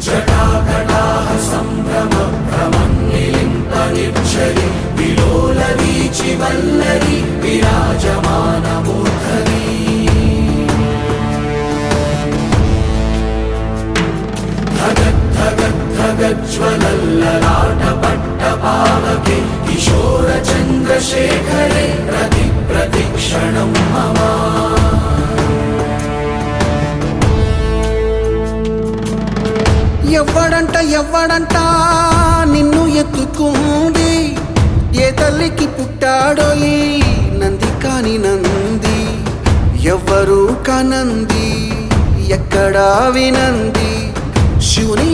జటాకటాహ సంభ్రమ భ్రమన్నిలింపనిచ్చరి విలోలవీచి వల్లరి విరాజమానమూర్ధని ధగద్ధగద్ధగజ్వలల్లలాటపట్టపావకే కిశోర చంద్రశేఖరే ప్రతిక్షణం మమ ఎవ్వడంట నిన్ను ఎత్తుకుంది ఏ తల్లికి పుట్టాడో ఈ నంది కాని నంది ఎవ్వరు కనంది ఎక్కడా వినంది శివుని